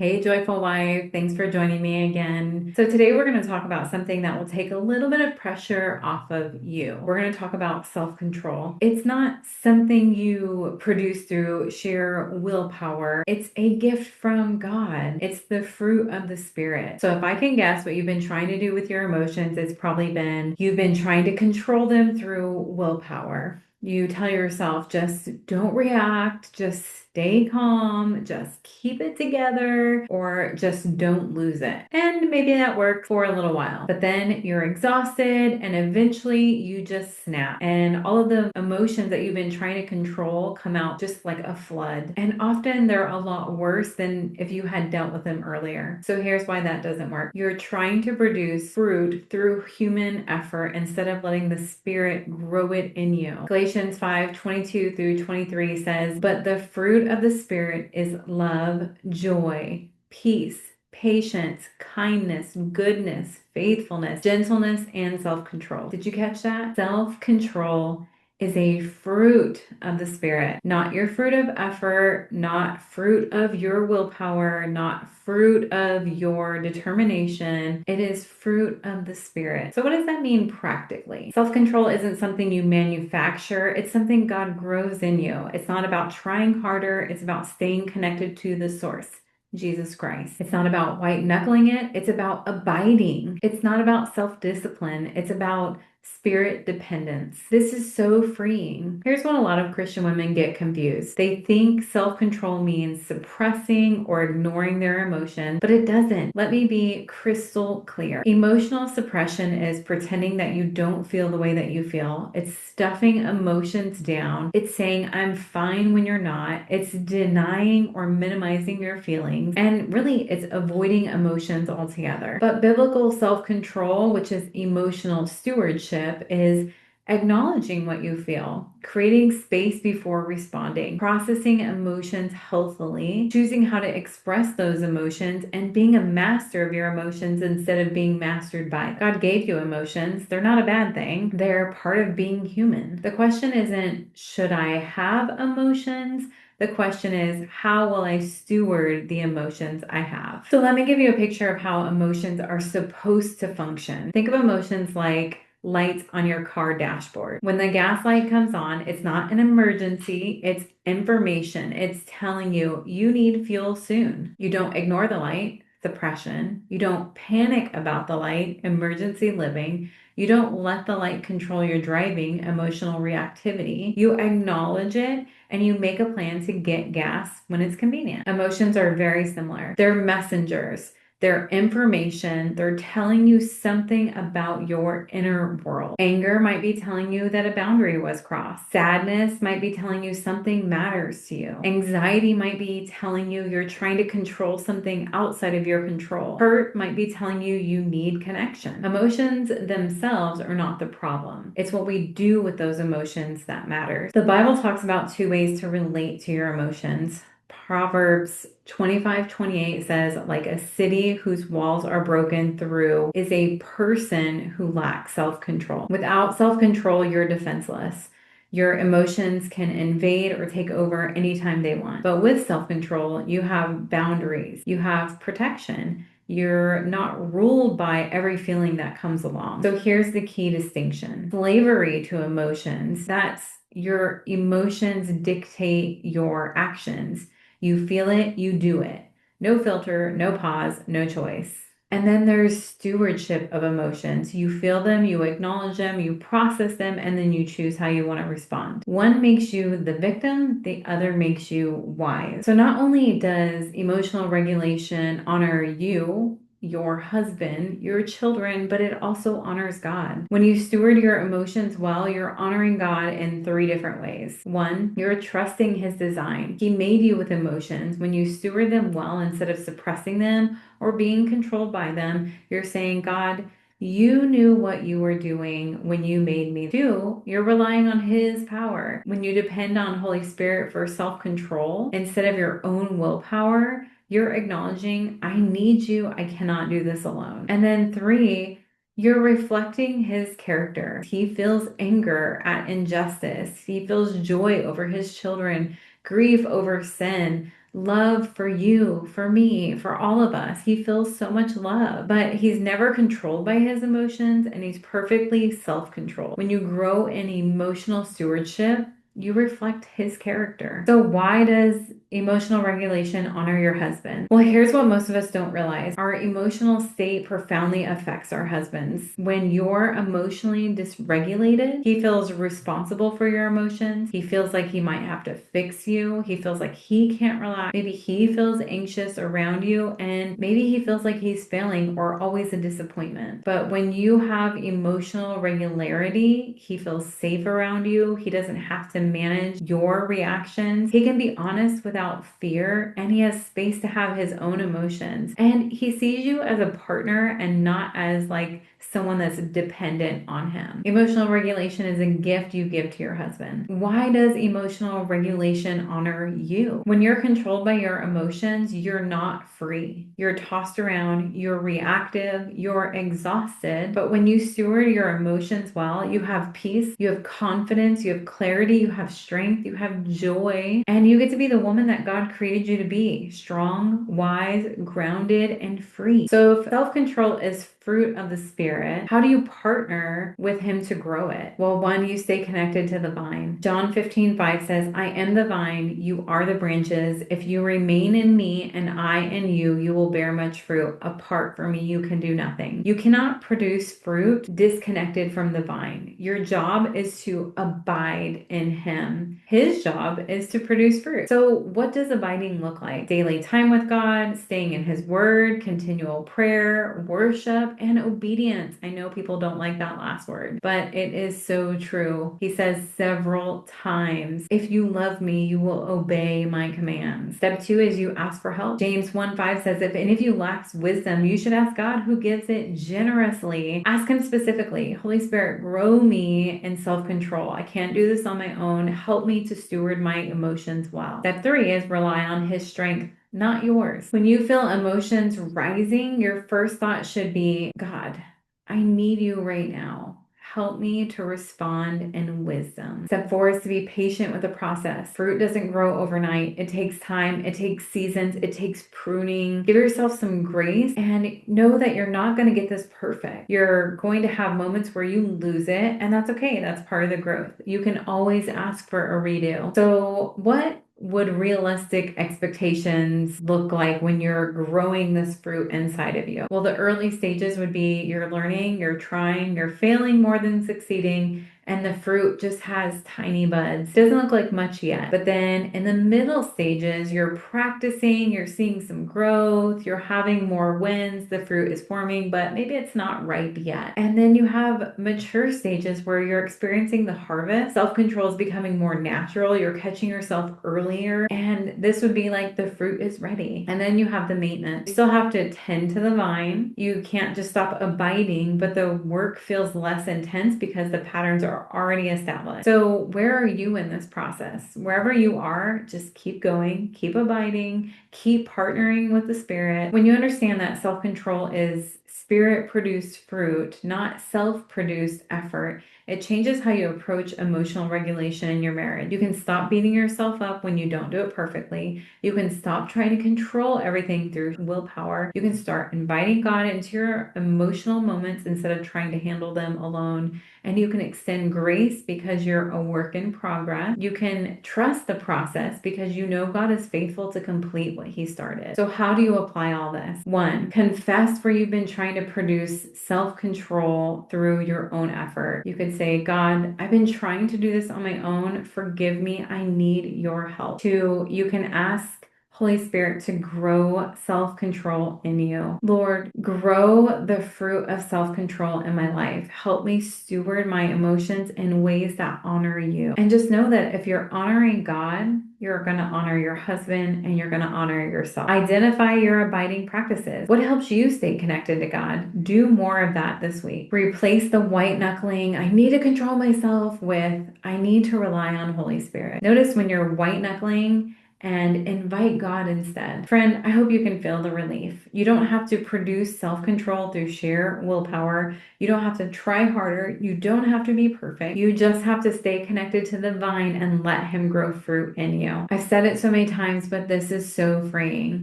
Hey, Joyful Wife. Thanks for joining me again. So, today we're going to talk about something that will take a little bit of pressure off of you. We're going to talk about self-control. It's not something you produce through sheer willpower, it's a gift from God. It's the fruit of the Spirit. So, if I can guess what you've been trying to do with your emotions, it's probably been you've been trying to control them through willpower. You tell yourself, just don't react, just stay calm, just keep it together, or just don't lose it. And maybe that works for a little while, but then you're exhausted and eventually you just snap. And all of the emotions that you've been trying to control come out just like a flood. And often they're a lot worse than if you had dealt with them earlier. So here's why that doesn't work. You're trying to produce fruit through human effort instead of letting the Spirit grow it in you. Galatians 5:22 through 23 says, "But the fruit of the Spirit is love, joy, peace, patience, kindness, goodness, faithfulness, gentleness, and self-control." Did you catch that? Self-control is a fruit of the Spirit, not your fruit of effort, not fruit of your willpower, not fruit of your determination. It is fruit of the Spirit. So what does that mean practically? Self-control isn't something you manufacture. It's something God grows in you. It's not about trying harder. It's about staying connected to the source, Jesus Christ. It's not about white knuckling it. It's about abiding. It's not about self-discipline. It's about spirit dependence. This is so freeing. Here's what a lot of Christian women get confused. They think self-control means suppressing or ignoring their emotions, but it doesn't. Let me be crystal clear. Emotional suppression is pretending that you don't feel the way that you feel. It's stuffing emotions down. It's saying, "I'm fine," when you're not. It's denying or minimizing your feelings. And really, it's avoiding emotions altogether. But biblical self-control, which is emotional stewardship, is acknowledging what you feel, creating space before responding, processing emotions healthily, choosing how to express those emotions, and being a master of your emotions instead of being mastered by them. God gave you emotions. They're not a bad thing. They're part of being human. The question isn't, should I have emotions? The question is, how will I steward the emotions I have? So let me give you a picture of how emotions are supposed to function. Think of emotions like lights on your car dashboard. When the gas light comes on, it's not an emergency, it's information. It's telling you you need fuel soon. You don't ignore the light, suppression. You don't panic about the light, emergency living. You don't let the light control your driving, emotional reactivity. You acknowledge it and you make a plan to get gas when it's convenient. Emotions are very similar. They're messengers. They're information. They're telling you something about your inner world. Anger might be telling you that a boundary was crossed. Sadness might be telling you something matters to you. Anxiety might be telling you you're trying to control something outside of your control. Hurt might be telling you you need connection. Emotions themselves are not the problem. It's what we do with those emotions that matters. The Bible talks about two ways to relate to your emotions. Proverbs 25:28 says, "Like a city whose walls are broken through is a person who lacks self-control." Without self-control, you're defenseless. Your emotions can invade or take over anytime they want. But with self-control, you have boundaries, you have protection. You're not ruled by every feeling that comes along. So here's the key distinction. Slavery to emotions, that's your emotions dictate your actions. You feel it, you do it. No filter, no pause, no choice. And then there's stewardship of emotions. You feel them, you acknowledge them, you process them, and then you choose how you want to respond. One makes you the victim, the other makes you wise. So not only does emotional regulation honor you, your husband, your children, but it also honors God. When you steward your emotions well, you're honoring God in three different ways. One, you're trusting His design. He made you with emotions. When you steward them well instead of suppressing them or being controlled by them, you're saying, "God, you knew what you were doing when you made me." Two, you're relying on His power. When you depend on Holy Spirit for self-control instead of your own willpower, you're acknowledging, "I need you. I cannot do this alone." And then three, you're reflecting His character. He feels anger at injustice. He feels joy over His children, grief over sin, love for you, for me, for all of us. He feels so much love, but he's never controlled by his emotions and he's perfectly self-controlled. When you grow in emotional stewardship, you reflect his character. So why does emotional regulation honor your husband? Well, here's what most of us don't realize. Our emotional state profoundly affects our husbands. When you're emotionally dysregulated, he feels responsible for your emotions. He feels like he might have to fix you. He feels like he can't relax. Maybe he feels anxious around you, and maybe he feels like he's failing or always a disappointment. But when you have emotional regularity, he feels safe around you. He doesn't have to manage your reactions. He can be honest without fear, and he has space to have his own emotions. And he sees you as a partner and not as like someone that's dependent on him. Emotional regulation is a gift you give to your husband. Why does emotional regulation honor you? When you're controlled by your emotions, you're not free. You're tossed around, you're reactive, you're exhausted. But when you steward your emotions well, you have peace, you have confidence, you have clarity, you have strength, you have joy, and you get to be the woman that God created you to be: strong, wise, grounded, and free. So if self-control is fruit of the Spirit, how do you partner with him to grow it? Well, one, you stay connected to the vine. John 15:5 says, I am the vine, you are the branches. If you remain in me and I in you, you will bear much fruit. Apart from me, you can do nothing. You cannot produce fruit disconnected from the vine. Your job is to abide in him. His job is to produce fruit. So what does abiding look like? Daily time with God, staying in his word, continual prayer, worship, and obedience. I know people don't like that last word, but it is so true. He says several times, if you love me, you will obey my commands. Step 2 is you ask for help. James 1:5 says, if any of you lacks wisdom, you should ask God, who gives it generously. Ask him specifically, Holy Spirit, grow me in self-control. I can't do this on my own. Help me to steward my emotions well. Step 3 is rely on his strength, not yours. When you feel emotions rising, your first thought should be, God, I need you right now. Help me to respond in wisdom. Step 4 is to be patient with the process. Fruit doesn't grow overnight. It takes time. It takes seasons. It takes pruning. Give yourself some grace and know that you're not going to get this perfect. You're going to have moments where you lose it, and that's okay. That's part of the growth. You can always ask for a redo. So what would realistic expectations look like when you're growing this fruit inside of you? Well, the early stages would be you're learning, you're trying, you're failing more than succeeding, and the fruit just has tiny buds. Doesn't look like much yet. But then in the middle stages, you're practicing, you're seeing some growth, you're having more wins, the fruit is forming, but maybe it's not ripe yet. And then you have mature stages where you're experiencing the harvest. Self-control is becoming more natural. You're catching yourself earlier, and this would be like the fruit is ready. And then you have the maintenance. You still have to tend to the vine. You can't just stop abiding, but the work feels less intense because the patterns are already established. So where are you in this process? Wherever you are, just keep going, keep abiding, keep partnering with the Spirit. When you understand that self-control is Spirit-produced fruit, not self-produced effort, it changes how you approach emotional regulation in your marriage. You can stop beating yourself up when you don't do it perfectly. You can stop trying to control everything through willpower. You can start inviting God into your emotional moments instead of trying to handle them alone. And you can extend grace because you're a work in progress. You can trust the process because you know God is faithful to complete what he started. So how do you apply all this? 1, confess where you've been trying to produce self-control through your own effort. You could say, God, I've been trying to do this on my own. Forgive me. I need your help. 2, you can ask Holy Spirit to grow self-control in you. Lord, grow the fruit of self-control in my life. Help me steward my emotions in ways that honor you. And just know that if you're honoring God, you're going to honor your husband and you're going to honor yourself. Identify your abiding practices. What helps you stay connected to God? Do more of that this week. Replace the white knuckling, I need to control myself, with I need to rely on Holy Spirit. Notice when you're white knuckling, and invite God instead. Friend, I hope you can feel the relief. You don't have to produce self-control through sheer willpower. You don't have to try harder. You don't have to be perfect. You just have to stay connected to the vine and let Him grow fruit in you. I've said it so many times, but this is so freeing.